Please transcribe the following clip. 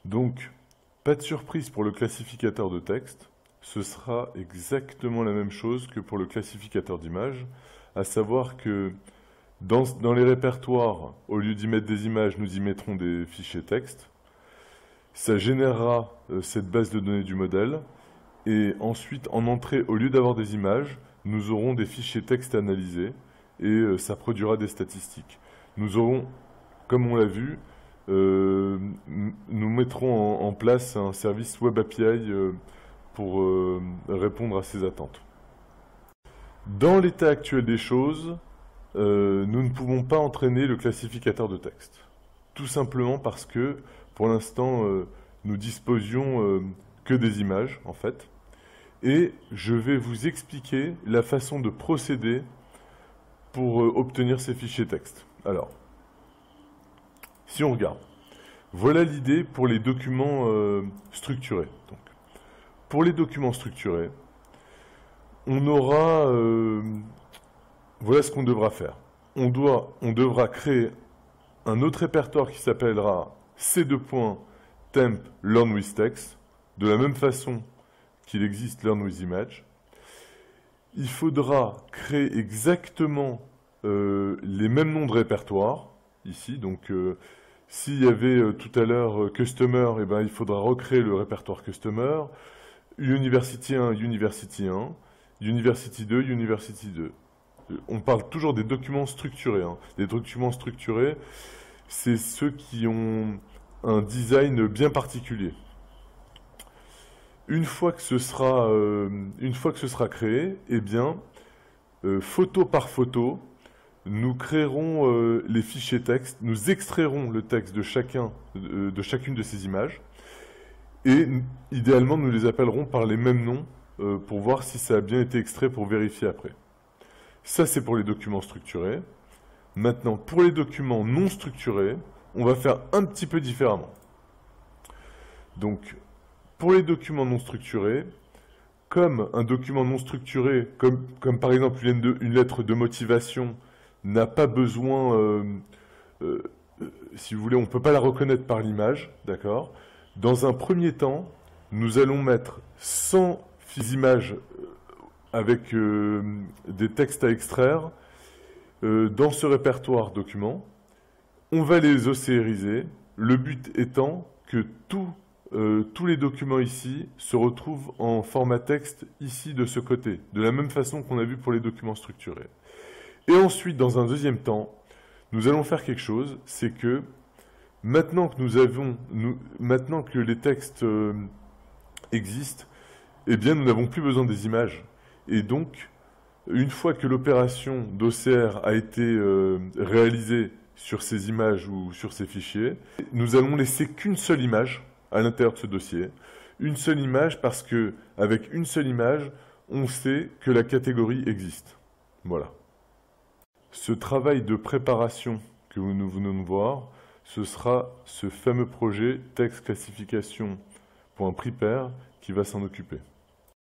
Donc, pas de surprise pour le classificateur de texte, ce sera exactement la même chose que pour le classificateur d'images, à savoir que dans les répertoires, au lieu d'y mettre des images, nous y mettrons des fichiers texte. Ça générera cette base de données du modèle, et ensuite, en entrée, au lieu d'avoir des images, nous aurons des fichiers texte analysés, et ça produira des statistiques. Nous aurons, comme on l'a vu, nous mettrons en place un service Web API pour répondre à ces attentes. Dans l'état actuel des choses, nous ne pouvons pas entraîner le classificateur de texte. Tout simplement parce que, pour l'instant, nous disposions que des images, en fait. Et je vais vous expliquer la façon de procéder pour obtenir ces fichiers texte. Alors, si on regarde, voilà l'idée pour les documents structurés. Donc, pour les documents structurés, on aura... voilà ce qu'on devra faire. On devra créer un autre répertoire qui s'appellera c2.temp learn with text, de la même façon qu'il existe learn with image. Il faudra créer exactement les mêmes noms de répertoire, ici. Donc, s'il y avait tout à l'heure customer, eh ben, il faudra recréer le répertoire customer, university 1, university 1, university 2, university 2. On parle toujours des documents structurés. Hein. Les documents structurés, c'est ceux qui ont un design bien particulier. Une fois que ce sera créé, eh bien, photo par photo, nous créerons les fichiers texte, nous extrairons le texte de chacune de ces images, et idéalement, nous les appellerons par les mêmes noms pour voir si ça a bien été extrait pour vérifier après. Ça, c'est pour les documents structurés. Maintenant, pour les documents non structurés, on va faire un petit peu différemment. Donc, pour les documents non structurés, comme un document non structuré, comme par exemple une lettre de motivation, n'a pas besoin, si vous voulez, on ne peut pas la reconnaître par l'image, d'accord? Dans un premier temps, nous allons mettre 100 images avec des textes à extraire dans ce répertoire document. On va les océriser, le but étant que tous les documents ici se retrouvent en format texte ici de ce côté, de la même façon qu'on a vu pour les documents structurés. Et ensuite, dans un deuxième temps, nous allons faire quelque chose, c'est que maintenant que les textes existent, eh bien nous n'avons plus besoin des images. Et donc, une fois que l'opération d'OCR a été réalisée sur ces images ou sur ces fichiers, nous allons laisser qu'une seule image à l'intérieur de ce dossier. Une seule image parce que avec une seule image, on sait que la catégorie existe. Voilà. Ce travail de préparation que nous venons de voir, ce sera ce fameux projet texte classification.prepare qui va s'en occuper.